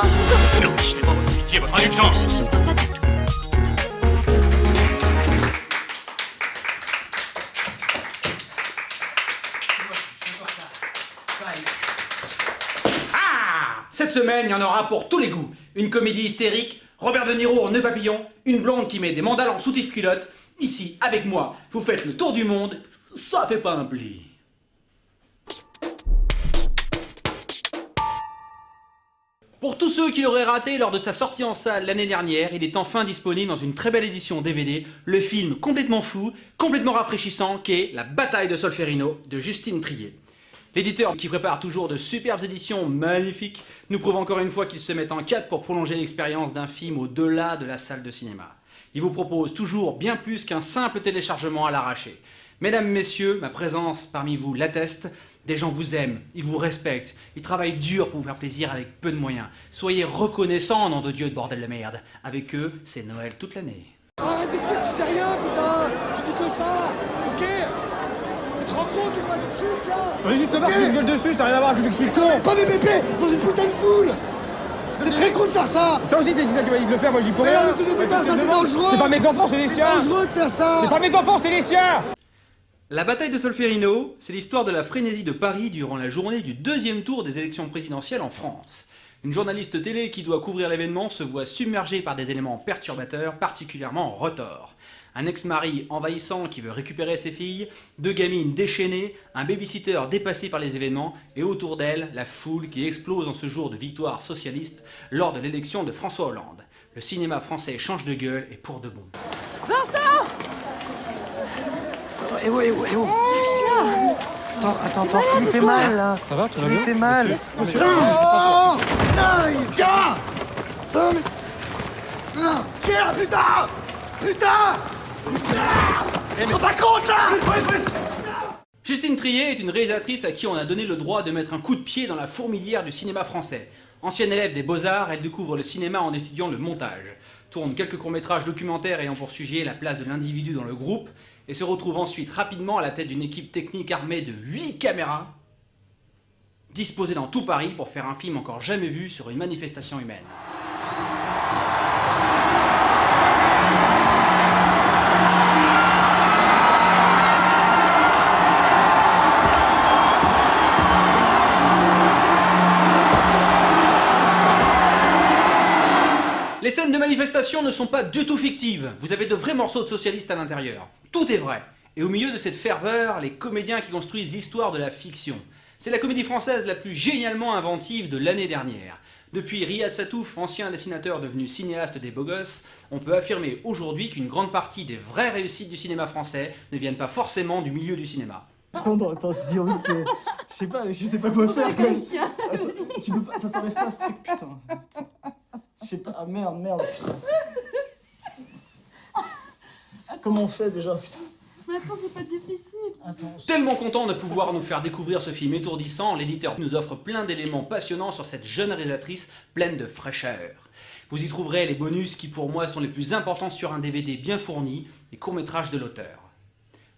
Non, je vous en... Non, ce n'est pas votre métier, votre indulgence. Pas du tout. Cette semaine, il y en aura pour tous les goûts. Une comédie hystérique, Robert De Niro en nœud papillon, une blonde qui met des mandales en soutif-culotte. Ici, avec moi, vous faites le tour du monde, ça fait pas un pli. Pour tous ceux qui l'auraient raté lors de sa sortie en salle l'année dernière, il est enfin disponible dans une très belle édition DVD, le film complètement fou, complètement rafraîchissant, qu'est La bataille de Solferino de Justine Triet. L'éditeur, qui prépare toujours de superbes éditions magnifiques, nous prouve encore une fois qu'il se met en quatre pour prolonger l'expérience d'un film au-delà de la salle de cinéma. Il vous propose toujours bien plus qu'un simple téléchargement à l'arraché. Mesdames, messieurs, ma présence parmi vous l'atteste. Des gens vous aiment, ils vous respectent, ils travaillent dur pour vous faire plaisir avec peu de moyens. Soyez reconnaissants, nom de Dieu de bordel de merde. Avec eux, c'est Noël toute l'année. Arrête de dire tu sais rien, putain. Tu dis que ça, ok. Tu te rends compte ou pas du truc, là? J'en ai juste marre que tu me gueules dessus, ça n'a rien à voir avec le fait que je suis Putain, con. même pas mes bébés dans une putain de foule. C'est très con de faire ça. Ça aussi, c'est Lisa qui m'a dit de le faire, moi j'y peux Mais rien. non, tu ne fais pas ça, c'est dangereux. C'est pas mes enfants, c'est les C'est siens. dangereux de faire ça. C'est pas mes enfants, c'est les siens. La bataille de Solferino, c'est l'histoire de la frénésie de Paris durant la journée du deuxième tour des élections présidentielles en France. Une journaliste télé qui doit couvrir l'événement se voit submergée par des éléments perturbateurs, particulièrement retors. Un ex-mari envahissant qui veut récupérer ses filles, deux gamines déchaînées, un babysitter dépassé par les événements et autour d'elle, la foule qui explose en ce jour de victoire socialiste lors de l'élection de François Hollande. Le cinéma français change de gueule et pour de bon. Vincent! Eh oh. Attends, tu me fais mal, là. Ça va, tu vas Tu me bien? fais mal. Monsieur. Oh non, tiens. Tiens, putain. Putain. Tu te rends pas compte, là? Justine Triet est une réalisatrice à qui on a donné le droit de mettre un coup de pied dans la fourmilière du cinéma français. Ancienne élève des Beaux-Arts, elle découvre le cinéma en étudiant le montage. Tourne quelques courts-métrages documentaires ayant pour sujet la place de l'individu dans le groupe et se retrouve ensuite rapidement à la tête d'une équipe technique armée de 8 caméras disposées dans tout Paris pour faire un film encore jamais vu sur une manifestation humaine. Les scènes de manifestation ne sont pas du tout fictives. Vous avez de vrais morceaux de socialistes à l'intérieur. Tout est vrai. Et au milieu de cette ferveur, les comédiens qui construisent l'histoire de la fiction. C'est la comédie française la plus génialement inventive de l'année dernière. Depuis Riyad Satouf, ancien dessinateur devenu cinéaste des beaux gosses, on peut affirmer aujourd'hui qu'une grande partie des vraies réussites du cinéma français ne viennent pas forcément du milieu du cinéma. Attends, j'ai envie de... Je sais pas quoi faire, quoi. Attends, tu peux pas, ça s'enlève pas, ce truc, putain. Je sais pas, ah, merde, putain. Comment on fait, déjà, putain? Mais attends, c'est pas difficile. Attends, Tellement content de pouvoir nous faire découvrir ce film étourdissant, l'éditeur nous offre plein d'éléments passionnants sur cette jeune réalisatrice pleine de fraîcheur. Vous y trouverez les bonus qui pour moi sont les plus importants sur un DVD bien fourni, les courts-métrages de l'auteur.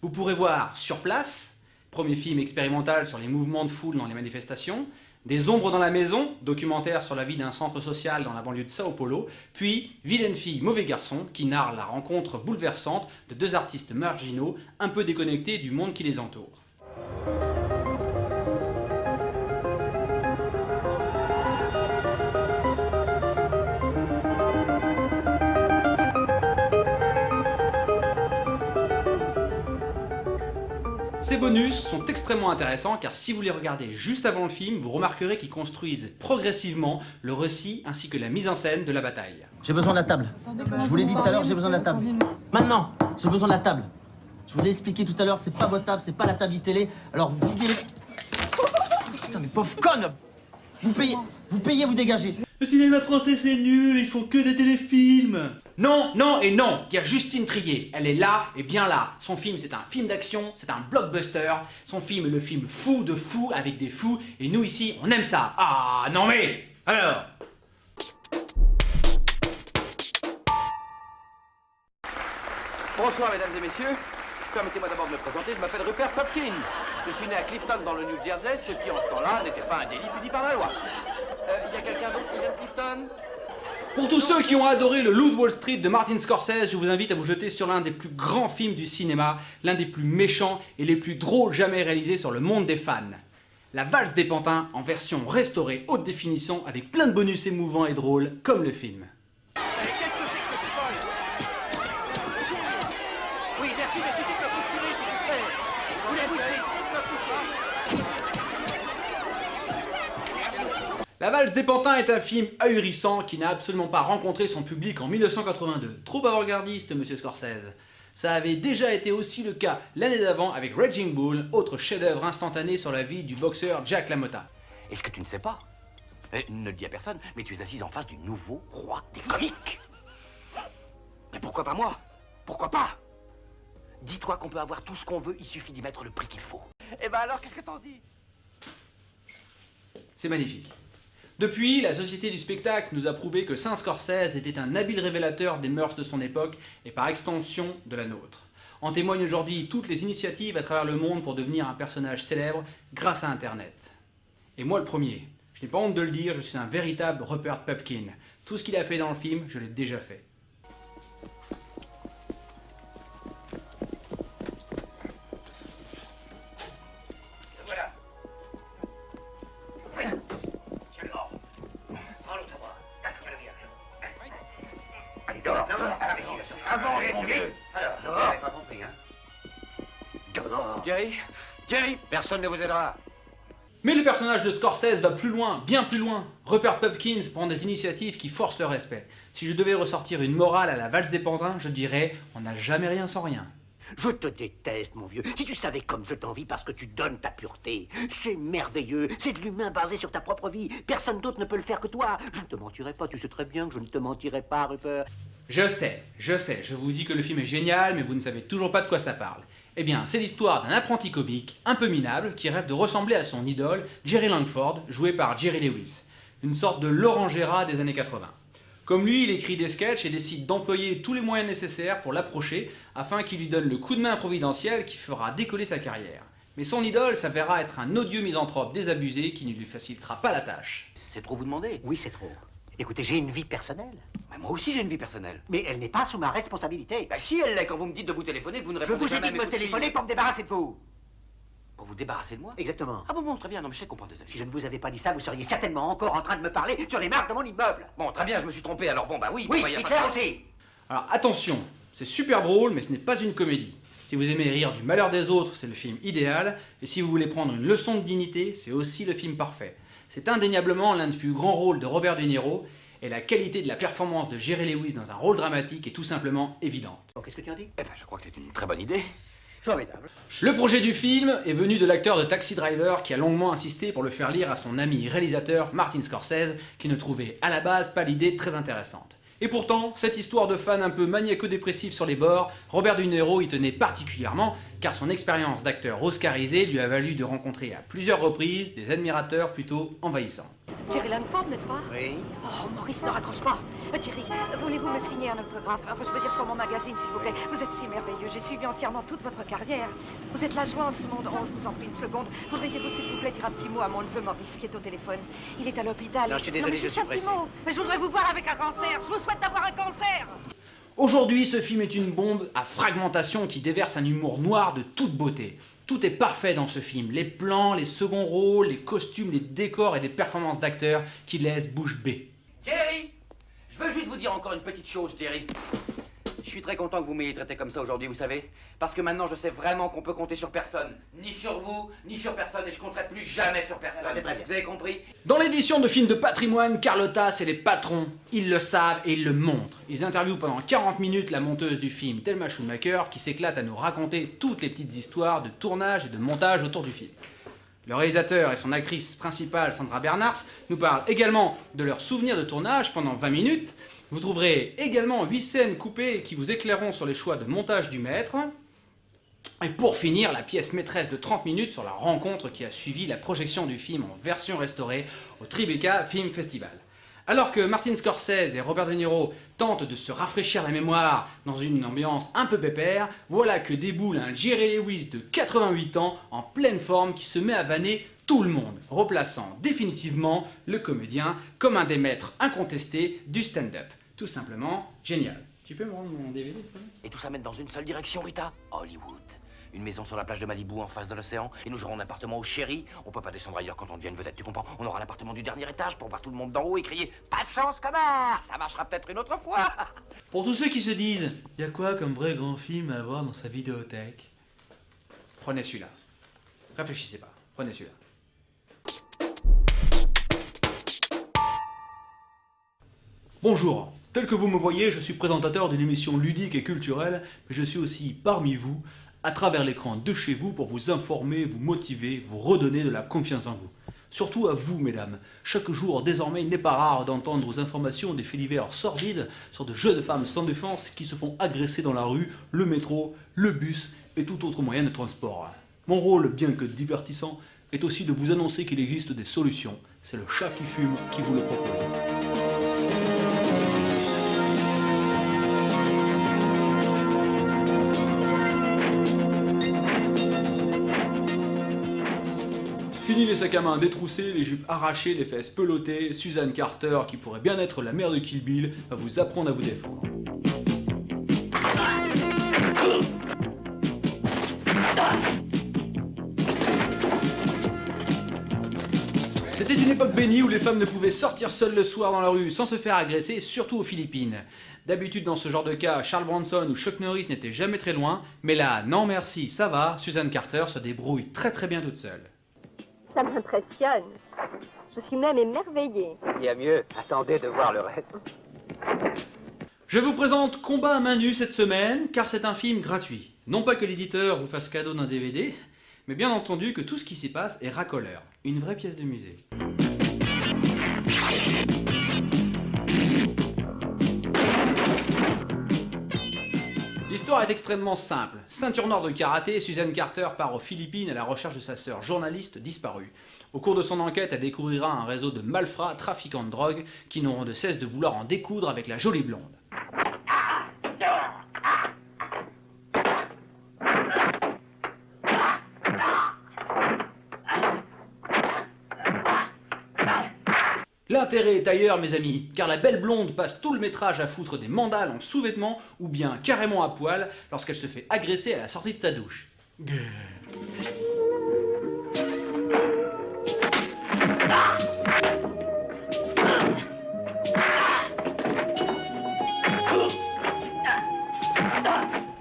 Vous pourrez voir Sur place, premier film expérimental sur les mouvements de foule dans les manifestations, Des ombres dans la maison, documentaire sur la vie d'un centre social dans la banlieue de Sao Paulo, puis Vilaine fille, mauvais garçon, qui narre la rencontre bouleversante de deux artistes marginaux, un peu déconnectés du monde qui les entoure. Ces bonus sont extrêmement intéressants car si vous les regardez juste avant le film, vous remarquerez qu'ils construisent progressivement le récit ainsi que la mise en scène de la bataille. J'ai besoin de la table. Je vous l'ai dit tout à l'heure, j'ai besoin de la table. Maintenant, j'ai besoin de la table. Je vous l'ai expliqué tout à l'heure, c'est pas votre table, c'est pas la table télé. Alors videz les... Putain mais pauvre conne. Vous payez, vous dégagez. Le cinéma français c'est nul, ils font que des téléfilms. Non, non et non, il y a Justine Triet, elle est là et bien là. Son film c'est un film d'action, c'est un blockbuster. Son film est le film fou de fou avec des fous et nous ici on aime ça. Ah non mais, alors. Bonsoir mesdames et messieurs, permettez-moi d'abord de me présenter, je m'appelle Rupert Popkin. Je suis né à Clifton dans le New Jersey, ce qui en ce temps-là n'était pas un délit puni par la loi. Il y a quelqu'un d'autre qui vient de Clifton? Pour tous ceux qui ont adoré le Loup de Wall Street de Martin Scorsese, je vous invite à vous jeter sur l'un des plus grands films du cinéma, l'un des plus méchants et les plus drôles jamais réalisés sur le monde des fans. La valse des pantins en version restaurée haute définition avec plein de bonus émouvants et drôles comme le film. Oui, merci, mais c'est pas bousculer, s'il vous plaît. Vous la bousculez, La valse des pantins est un film ahurissant qui n'a absolument pas rencontré son public en 1982. Trop avant-gardiste, monsieur Scorsese. Ça avait déjà été aussi le cas l'année d'avant avec Raging Bull, autre chef-d'œuvre instantané sur la vie du boxeur Jack LaMotta. Est-ce que tu ne sais pas? Ne le dis à personne, mais tu es assise en face du nouveau roi des comiques. Mais pourquoi pas moi? Pourquoi pas? Dis-toi qu'on peut avoir tout ce qu'on veut, il suffit d'y mettre le prix qu'il faut. Eh ben alors, qu'est-ce que t'en dis? C'est magnifique. Depuis, la société du spectacle nous a prouvé que Saint Scorsese était un habile révélateur des mœurs de son époque et par extension de la nôtre. En témoignent aujourd'hui toutes les initiatives à travers le monde pour devenir un personnage célèbre grâce à Internet. Et moi le premier, je n'ai pas honte de le dire, je suis un véritable Rupert Pupkin. Tout ce qu'il a fait dans le film, je l'ai déjà fait. Voilà. Tiens l'or. Prends l'autre bras. Accroche le vierge. Allez, dehors. Alors, ici, avance, mon vieux. Alors, dehors. Vous n'avez pas compris, hein? Dehors. Jerry, personne ne vous aidera. Mais le personnage de Scorsese va plus loin, bien plus loin. Rupert Pupkin prend des initiatives qui forcent le respect. Si je devais ressortir une morale à la valse des pantins, je dirais « on n'a jamais rien sans rien ». Je te déteste, mon vieux. Si tu savais comme je t'envie parce que tu donnes ta pureté. C'est merveilleux. C'est de l'humain basé sur ta propre vie. Personne d'autre ne peut le faire que toi. Je ne te mentirai pas. Tu sais très bien que je ne te mentirai pas, Rupert. Je sais, je vous dis que le film est génial, mais vous ne savez toujours pas de quoi ça parle. Eh bien, c'est l'histoire d'un apprenti comique, un peu minable, qui rêve de ressembler à son idole, Jerry Langford, joué par Jerry Lewis. Une sorte de Laurent Gérard des années 80. Comme lui, il écrit des sketchs et décide d'employer tous les moyens nécessaires pour l'approcher, afin qu'il lui donne le coup de main providentiel qui fera décoller sa carrière. Mais son idole s'avérera être un odieux misanthrope désabusé qui ne lui facilitera pas la tâche. C'est trop vous demander? Oui, c'est trop. Écoutez, j'ai une vie personnelle. Mais moi aussi j'ai une vie personnelle. Mais elle n'est pas sous ma responsabilité. Bah si elle l'est, quand vous me dites de vous téléphoner, que vous ne Je répondez vous ai jamais dit de à me mes coups de téléphoner fil. pour me débarrasser de vous. Pour vous débarrasser de moi? Exactement. Ah bon, très bien, non mais je sais qu'on parle des Si je ne vous avais pas dit ça, vous seriez certainement encore en train de me parler sur les marques de mon immeuble. Bon, très bien, je me suis trompé, alors bon, bah oui. Oui, bon, bah, y a pas Hitler de- aussi. Alors attention, c'est super drôle, mais ce n'est pas une comédie. Si vous aimez rire du malheur des autres, c'est le film idéal, et si vous voulez prendre une leçon de dignité, c'est aussi le film parfait. C'est indéniablement l'un des plus grands rôles de Robert De Niro, et la qualité de la performance de Jerry Lewis dans un rôle dramatique est tout simplement évidente. Bon, qu'est-ce que tu en dis? Eh ben, je crois que c'est une très bonne idée. Formidable. Le projet du film est venu de l'acteur de Taxi Driver qui a longuement insisté pour le faire lire à son ami réalisateur Martin Scorsese, qui ne trouvait à la base pas l'idée très intéressante. Et pourtant, cette histoire de fan un peu maniaco-dépressif sur les bords, Robert De Niro y tenait particulièrement, car son expérience d'acteur oscarisé lui a valu de rencontrer à plusieurs reprises des admirateurs plutôt envahissants. Jerry Langford, n'est-ce pas? Oui. Oh, Maurice, ne raccroche pas. Jerry, voulez-vous me signer un autographe? Enfin, je veux dire sur mon magazine, s'il vous plaît. Vous êtes si merveilleux. J'ai suivi entièrement toute votre carrière. Vous êtes la joie en ce monde. Oh, je vous en prie une seconde. Voudriez-vous, s'il vous plaît, dire un petit mot à mon neveu Maurice qui est au téléphone? Il est à l'hôpital. Non, je suis désolé, mais je juste suis un petit pressé. mot. Mais je voudrais vous voir avec un cancer. Je vous souhaite d'avoir un cancer. Aujourd'hui, ce film est une bombe à fragmentation qui déverse un humour noir de toute beauté. Tout est parfait dans ce film, les plans, les seconds rôles, les costumes, les décors et les performances d'acteurs qui laissent bouche bée. Jerry, je veux juste vous dire encore une petite chose, Jerry. Je suis très content que vous m'ayez traité comme ça aujourd'hui, vous savez. Parce que maintenant, je sais vraiment qu'on peut compter sur personne. Ni sur vous, ni sur personne, et je compterai plus jamais sur personne. C'est très bien. Vous avez compris? Dans l'édition de films de patrimoine, Carlotta, c'est les patrons. Ils le savent et ils le montrent. Ils interviewent pendant 40 minutes la monteuse du film, Thelma Schumacher, qui s'éclate à nous raconter toutes les petites histoires de tournage et de montage autour du film. Le réalisateur et son actrice principale, Sandra Bernhardt, nous parlent également de leurs souvenirs de tournage pendant 20 minutes. Vous trouverez également 8 scènes coupées qui vous éclaireront sur les choix de montage du maître. Et pour finir, la pièce maîtresse de 30 minutes sur la rencontre qui a suivi la projection du film en version restaurée au Tribeca Film Festival. Alors que Martin Scorsese et Robert De Niro tentent de se rafraîchir la mémoire dans une ambiance un peu pépère, voilà que déboule un Jerry Lewis de 88 ans en pleine forme qui se met à vanner tout le monde, replaçant définitivement le comédien comme un des maîtres incontestés du stand-up. Tout simplement génial. Tu peux me rendre mon DVD, s'il te plaît ? Et tout ça mène dans une seule direction, Rita. Hollywood. Une maison sur la plage de Malibu en face de l'océan. Et nous aurons un appartement au Chéri. On peut pas descendre ailleurs quand on devient une vedette, tu comprends? On aura l'appartement du dernier étage pour voir tout le monde d'en haut et crier « Pas de chance, connard! Ça marchera peut-être une autre fois !» Pour tous ceux qui se disent « Y a quoi comme vrai grand film à avoir dans sa vidéothèque ?» Prenez celui-là. Réfléchissez pas. Prenez celui-là. Bonjour. Tel que vous me voyez, je suis présentateur d'une émission ludique et culturelle, mais je suis aussi parmi vous, à travers l'écran de chez vous, pour vous informer, vous motiver, vous redonner de la confiance en vous. Surtout à vous, mesdames. Chaque jour, désormais, il n'est pas rare d'entendre aux informations des faits divers sordides sur de jeunes femmes sans défense qui se font agresser dans la rue, le métro, le bus et tout autre moyen de transport. Mon rôle, bien que divertissant, est aussi de vous annoncer qu'il existe des solutions. C'est le chat qui fume qui vous le propose. Fini les sacs à main détroussés, les jupes arrachées, les fesses pelottées, Suzanne Carter, qui pourrait bien être la mère de Kill Bill, va vous apprendre à vous défendre. C'était une époque bénie où les femmes ne pouvaient sortir seules le soir dans la rue sans se faire agresser, surtout aux Philippines. D'habitude, dans ce genre de cas, Charles Bronson ou Chuck Norris n'étaient jamais très loin, mais là, non merci, ça va, Suzanne Carter se débrouille très bien toute seule. Ça m'impressionne. Je suis même émerveillée. Il y a mieux, attendez de voir le reste. Je vous présente Combat à main nue cette semaine, car c'est un film gratuit. Non pas que l'éditeur vous fasse cadeau d'un DVD, mais bien entendu que tout ce qui s'y passe est racoleur. Une vraie pièce de musée. L'histoire est extrêmement simple. Ceinture noire de karaté, Suzanne Carter part aux Philippines à la recherche de sa sœur journaliste disparue. Au cours de son enquête, elle découvrira un réseau de malfrats, trafiquants de drogue, qui n'auront de cesse de vouloir en découdre avec la jolie blonde. L'intérêt est ailleurs, mes amis, car la belle blonde passe tout le métrage à foutre des mandales en sous-vêtements ou bien carrément à poil lorsqu'elle se fait agresser à la sortie de sa douche.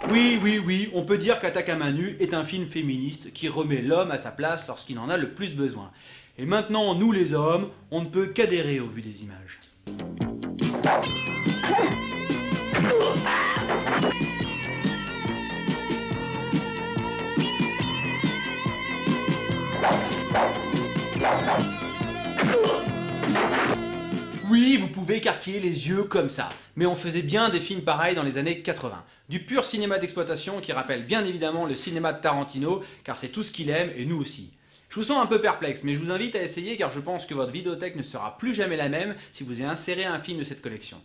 Oui, on peut dire qu'Attaque à main nue est un film féministe qui remet l'homme à sa place lorsqu'il en a le plus besoin. Et maintenant, nous les hommes, on ne peut qu'adhérer au vu des images. Oui, vous pouvez écarquiller les yeux comme ça, mais on faisait bien des films pareils dans les années 80. Du pur cinéma d'exploitation qui rappelle bien évidemment le cinéma de Tarantino, car c'est tout ce qu'il aime et nous aussi. Je vous sens un peu perplexe, mais je vous invite à essayer car je pense que votre vidéothèque ne sera plus jamais la même si vous y insérez un film de cette collection.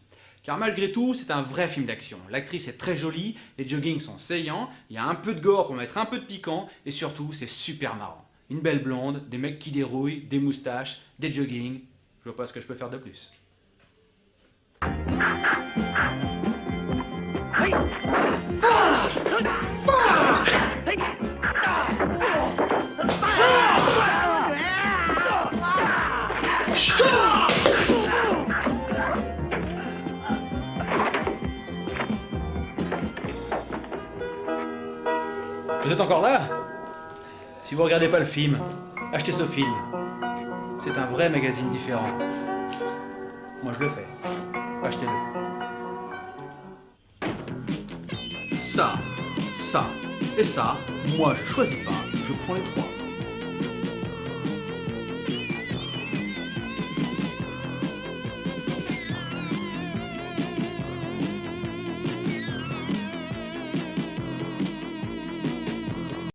Car malgré tout, c'est un vrai film d'action. L'actrice est très jolie, les joggings sont saillants, il y a un peu de gore pour mettre un peu de piquant, et surtout, c'est super marrant. Une belle blonde, des mecs qui dérouillent, des moustaches, des joggings, je vois pas ce que je peux faire de plus. Vous êtes encore là? Si vous regardez pas le film, achetez ce film. C'est un vrai magazine différent. Moi je le fais. Achetez-le. Ça et ça, moi je choisis pas, je prends les trois.